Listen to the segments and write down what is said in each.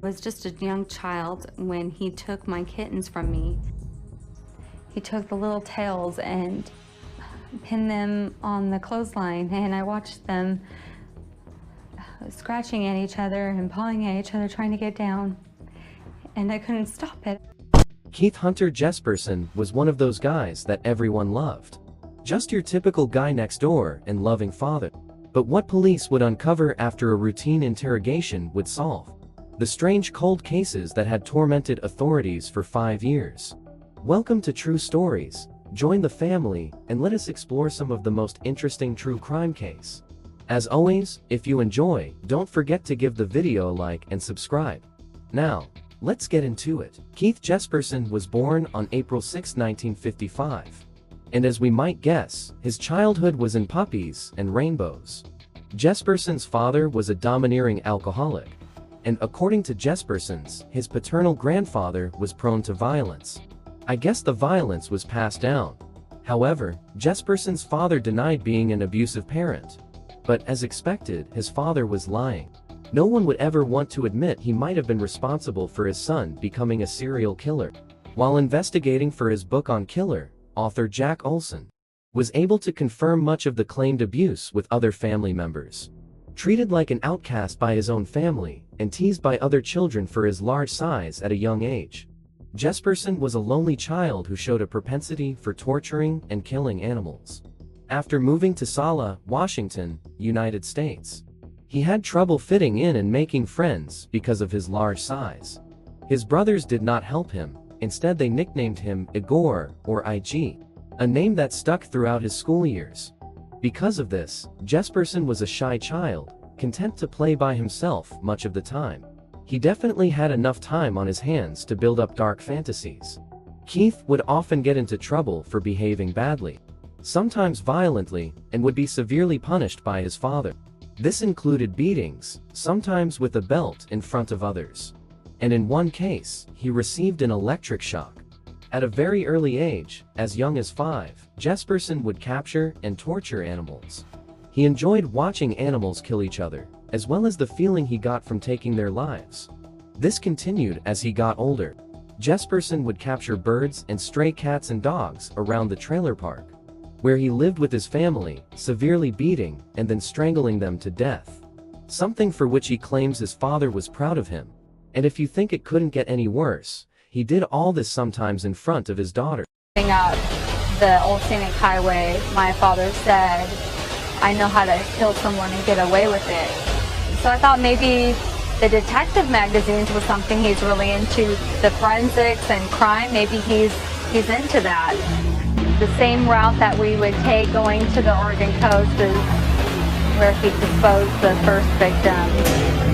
I was just a young child when he took my kittens from me. He took the little tails and pinned them on the clothesline, and I watched them scratching at each other and pawing at each other, trying to get down, and I couldn't stop it. Keith Hunter Jesperson was one of those guys that everyone loved. Just your typical guy next door and loving father. But what police would uncover after a routine interrogation would solve the strange cold cases that had tormented authorities for 5 years. Welcome to True Stories. Join the family and let us explore some of the most interesting true crime case. As always, if you enjoy, don't forget to give the video a like and subscribe. Now, let's get into it. Keith Jesperson was born on April 6, 1955. And as we might guess, his childhood was in puppies and rainbows. Jesperson's father was a domineering alcoholic. And according to Jesperson's, his paternal grandfather was prone to violence. I guess the violence was passed down. However, Jesperson's father denied being an abusive parent. But as expected, his father was lying. No one would ever want to admit he might have been responsible for his son becoming a serial killer. While investigating for his book on killer, author Jack Olson was able to confirm much of the claimed abuse with other family members. Treated like an outcast by his own family, and teased by other children for his large size at a young age. Jesperson was a lonely child who showed a propensity for torturing and killing animals. After moving to Sala, Washington, United States, he had trouble fitting in and making friends because of his large size. His brothers did not help him. Instead, they nicknamed him Igor, or IG, a name that stuck throughout his school years. Because of this, Jesperson was a shy child, content to play by himself much of the time. He definitely had enough time on his hands to build up dark fantasies. Keith would often get into trouble for behaving badly, sometimes violently, and would be severely punished by his father. This included beatings, sometimes with a belt in front of others. And in one case, he received an electric shock. At a very early age, as young as 5, Jesperson would capture and torture animals. He enjoyed watching animals kill each other, as well as the feeling he got from taking their lives. This continued as he got older. Jesperson would capture birds and stray cats and dogs around the trailer park, where he lived with his family, severely beating and then strangling them to death. Something for which he claims his father was proud of him. And if you think it couldn't get any worse, he did all this sometimes in front of his daughter. Up the Old Scenic Highway, my father said, "I know how to kill someone and get away with it." So I thought maybe the detective magazines was something he's really into, the forensics and crime, maybe he's into that. The same route that we would take going to the Oregon coast is where he disposed the first victim.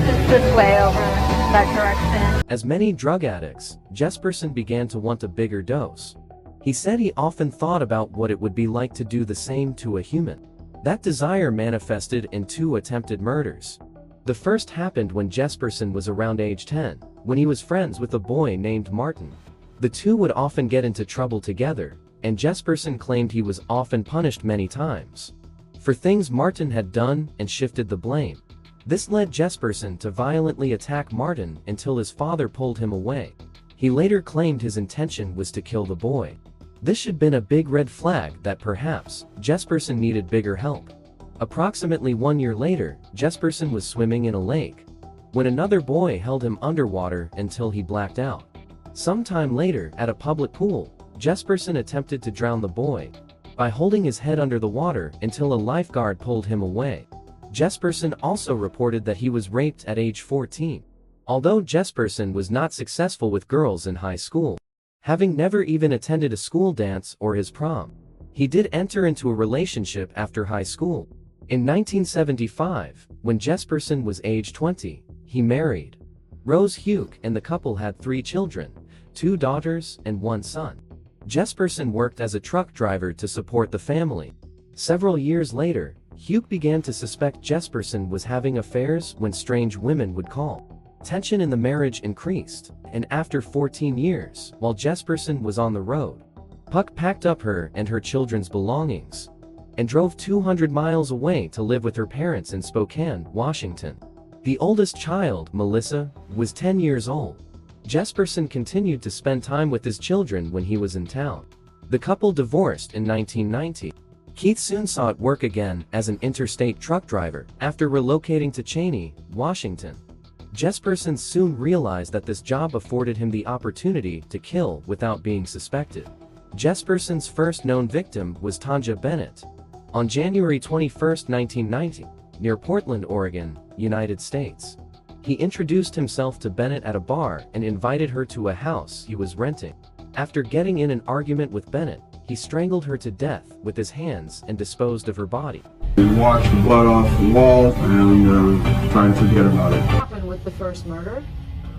Just this way over that direction. As many drug addicts, Jesperson began to want a bigger dose. He said he often thought about what it would be like to do the same to a human. That desire manifested in 2 attempted murders. The first happened when Jesperson was around age 10, when he was friends with a boy named Martin. The two would often get into trouble together, and Jesperson claimed he was often punished many times for things Martin had done and shifted the blame. This led Jesperson to violently attack Martin until his father pulled him away. He later claimed his intention was to kill the boy. This should have been a big red flag that perhaps Jesperson needed bigger help. Approximately 1 year later, Jesperson was swimming in a lake when another boy held him underwater until he blacked out. Sometime later, at a public pool, Jesperson attempted to drown the boy by holding his head under the water until a lifeguard pulled him away. Jesperson also reported that he was raped at age 14. Although Jesperson was not successful with girls in high school, having never even attended a school dance or his prom, he did enter into a relationship after high school. In 1975, when Jesperson was age 20, he married Rose Hugh, and the couple had 3 children, 2 daughters and 1 son. Jesperson worked as a truck driver to support the family. Several years later, Hugh began to suspect Jesperson was having affairs when strange women would call. Tension in the marriage increased, and after 14 years, while Jesperson was on the road, Puck packed up her and her children's belongings and drove 200 miles away to live with her parents in Spokane, Washington. The oldest child, Melissa, was 10 years old. Jesperson continued to spend time with his children when he was in town. The couple divorced in 1990. Keith soon sought work again as an interstate truck driver after relocating to Cheney, Washington. Jesperson soon realized that this job afforded him the opportunity to kill without being suspected. Jesperson's first known victim was Tanja Bennett. On January 21, 1990, near Portland, Oregon, United States. He introduced himself to Bennett at a bar and invited her to a house he was renting. After getting in an argument with Bennett, he strangled her to death with his hands and disposed of her body. We washed the blood off the wall and tried to forget about it. What happened with the first murder?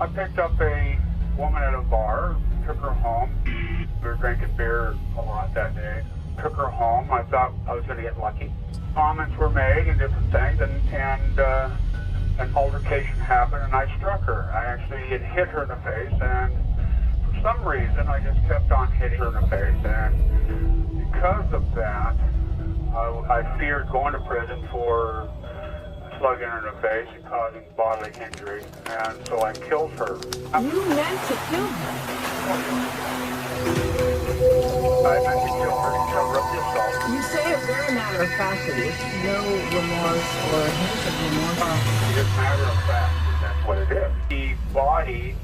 I picked up a woman at a bar, took her home. We were drinking beer a lot that day. Took her home. I thought I was going to get lucky. Comments were made and different things, and an altercation happened, and I struck her. I actually had hit her in the face, and for some reason, I just kept on hitting her in the face, and because of that, I feared going to prison for slugging her in the face and causing bodily injury, and so I killed her. You meant to kill her? I meant to kill her to cover up the assault. You say it very matter-of-factly, with no remorse or a hint of remorse. It's a matter of fact, that's what it is. The body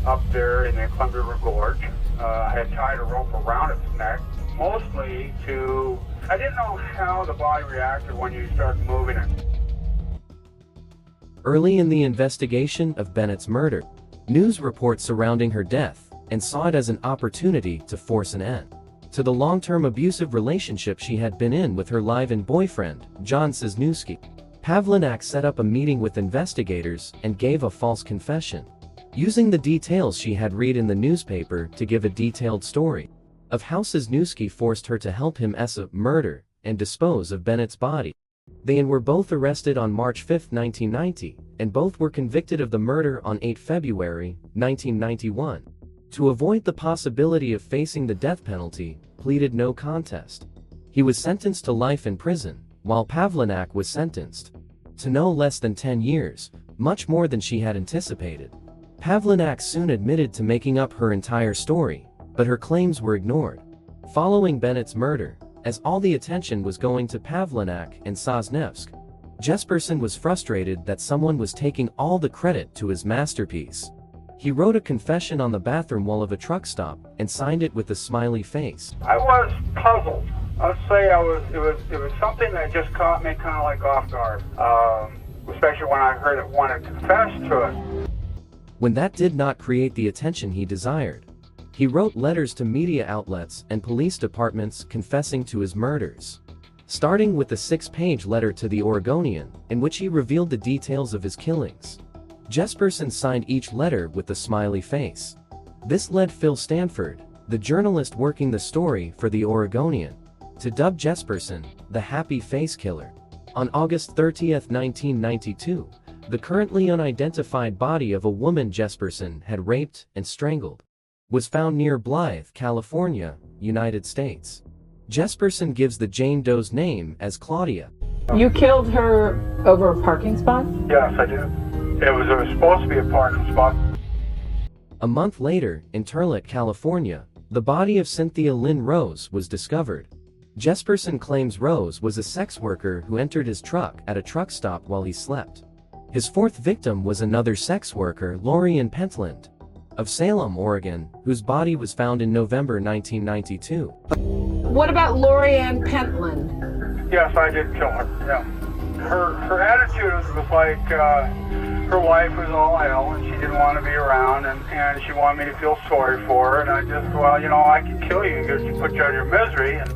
up there in the Columbia River Gorge, I had tied a rope around its neck, mostly to, I didn't know how the body reacted when you start moving it. Early in the investigation of Bennett's murder, news reports surrounding her death and saw it as an opportunity to force an end to the long-term abusive relationship she had been in with her live-in boyfriend, John Cisniewski. Pavlinak set up a meeting with investigators and gave a false confession, using the details she had read in the newspaper to give a detailed story of how Cisniewski forced her to help him murder and dispose of Bennett's body. They were both arrested on March 5, 1990, and both were convicted of the murder on 8 February, 1991. To avoid the possibility of facing the death penalty, pleaded no contest. He was sentenced to life in prison, while Pavlinak was sentenced to no less than 10 years, much more than she had anticipated. Pavlinak soon admitted to making up her entire story, but her claims were ignored. Following Bennett's murder, as all the attention was going to Pavlinak and Cisniewski, Jesperson was frustrated that someone was taking all the credit to his masterpiece. He wrote a confession on the bathroom wall of a truck stop and signed it with a smiley face. I was puzzled. I'd say it was something that just caught me kind of like off guard, especially when I heard it wanted to confess to it. When that did not create the attention he desired, he wrote letters to media outlets and police departments confessing to his murders, starting with a 6-page letter to the Oregonian, in which he revealed the details of his killings. Jesperson signed each letter with a smiley face. This led Phil Stanford, the journalist working the story for the Oregonian, to dub Jesperson the Happy Face Killer. On August 30, 1992, the currently unidentified body of a woman Jesperson had raped and strangled was found near Blythe, California, United States. Jesperson gives the Jane Doe's name as Claudia. You killed her over a parking spot? Yes, I did. It was supposed to be a parking spot. A month later, in Turlock, California, the body of Cynthia Lynn Rose was discovered. Jesperson claims Rose was a sex worker who entered his truck at a truck stop while he slept. His fourth victim was another sex worker, Lorianne Pentland, of Salem, Oregon, whose body was found in November 1992. What about Lorianne Pentland? Yes, I did kill her, yeah. Her attitude was like her life was all hell and she didn't want to be around and she wanted me to feel sorry for her, and I just, well, you know, I can kill you because you put you out of your misery, and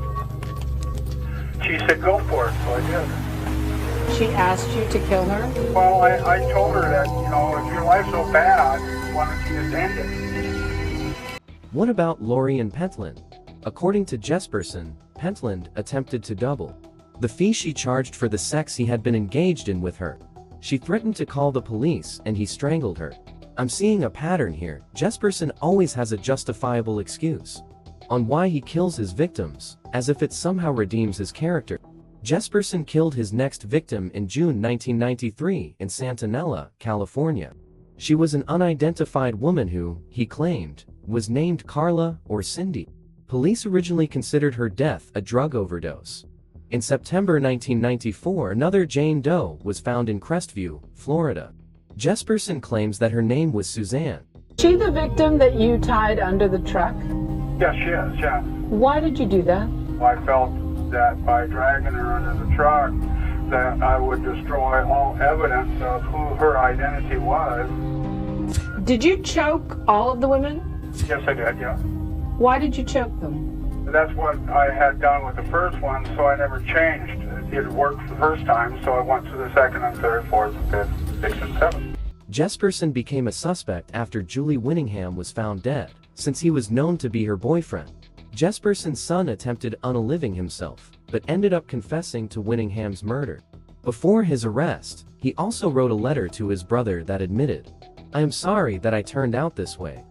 she said go for it, so I did. She asked you to kill her? Well, I told her that, you know, if your life's so bad, why don't you just end it? What about Lorianne Pentland? According to Jesperson, Pentland attempted to double the fee she charged for the sex he had been engaged in with her. She threatened to call the police and he strangled her. I'm seeing a pattern here. Jesperson always has a justifiable excuse on why he kills his victims, as if it somehow redeems his character. Jesperson killed his next victim in June 1993 in Santanella, California. She was an unidentified woman who, he claimed, was named Carla or Cindy. Police originally considered her death a drug overdose. In September 1994, another Jane Doe was found in Crestview, Florida. Jesperson claims that her name was Suzanne. Is she the victim that you tied under the truck? Yes, she is, yeah. Why did you do that? I felt that by dragging her under the truck, that I would destroy all evidence of who her identity was. Did you choke all of the women? Yes, I did, yeah. Why did you choke them? That's what I had done with the first one, so I never changed. It worked the first time, so I went to the second and third, fourth, and fifth, sixth, and seventh. Jesperson became a suspect after Julie Winningham was found dead, since he was known to be her boyfriend. Jesperson's son attempted unaliving himself, but ended up confessing to Winningham's murder. Before his arrest, he also wrote a letter to his brother that admitted, "I am sorry that I turned out this way.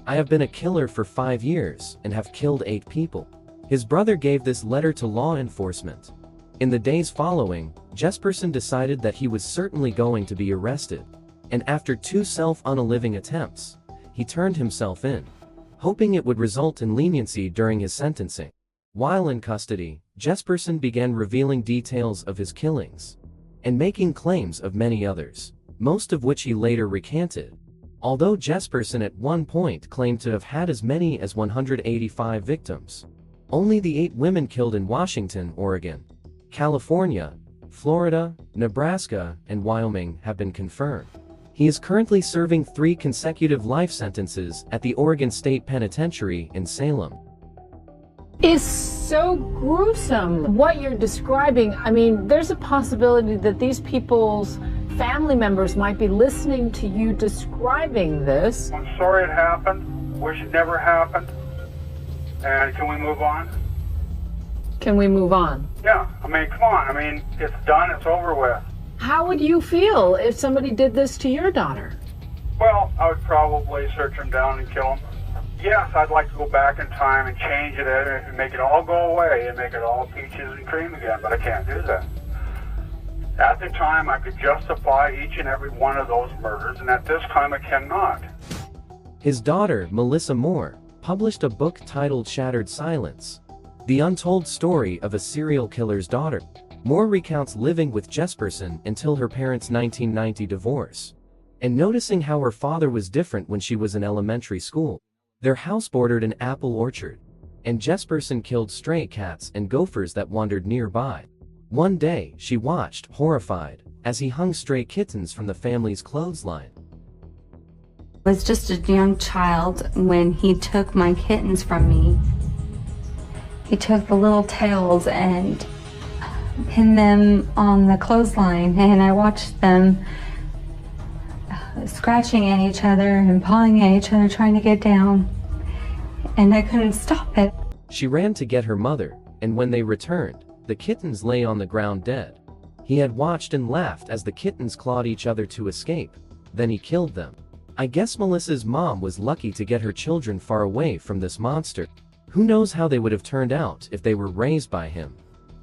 I have been a killer for 5 years and have killed 8 people." His brother gave this letter to law enforcement. In the days following, Jesperson decided that he was certainly going to be arrested. And after 2 self-unaliving attempts, he turned himself in, hoping it would result in leniency during his sentencing. While in custody, Jesperson began revealing details of his killings and making claims of many others, most of which he later recanted. Although Jesperson at one point claimed to have had as many as 185 victims, only the 8 women killed in Washington, Oregon, California, Florida, Nebraska, and Wyoming have been confirmed. He is currently serving 3 consecutive life sentences at the Oregon State Penitentiary in Salem. It's so gruesome what you're describing. I mean, there's a possibility that these people's family members might be listening to you describing this. I'm sorry it happened. Wish it never happened. And can we move on? Can we move on? Yeah, I mean, come on. I mean, it's done. It's over with. How would you feel if somebody did this to your daughter? Well, I would probably search him down and kill him. Yes, I'd like to go back in time and change it and make it all go away and make it all peaches and cream again, but I can't do that. At the time, I could justify each and every one of those murders, and at this time, I cannot. His daughter, Melissa Moore, published a book titled Shattered Silence: The Untold Story of a Serial Killer's Daughter. Moore recounts living with Jesperson until her parents' 1990 divorce, and noticing how her father was different when she was in elementary school. Their house bordered an apple orchard, and Jesperson killed stray cats and gophers that wandered nearby. One day, she watched, horrified, as he hung stray kittens from the family's clothesline. I was just a young child when he took my kittens from me. He took the little tails and pinned them on the clothesline, and I watched them scratching at each other and pawing at each other, trying to get down, and I couldn't stop it. She ran to get her mother, and when they returned, the kittens lay on the ground dead. He had watched and laughed as the kittens clawed each other to escape. Then he killed them. I guess Melissa's mom was lucky to get her children far away from this monster. Who knows how they would have turned out if they were raised by him.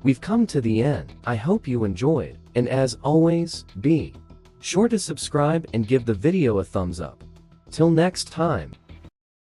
We've come to the end. I hope you enjoyed, and as always, be sure to subscribe and give the video a thumbs up. Till next time.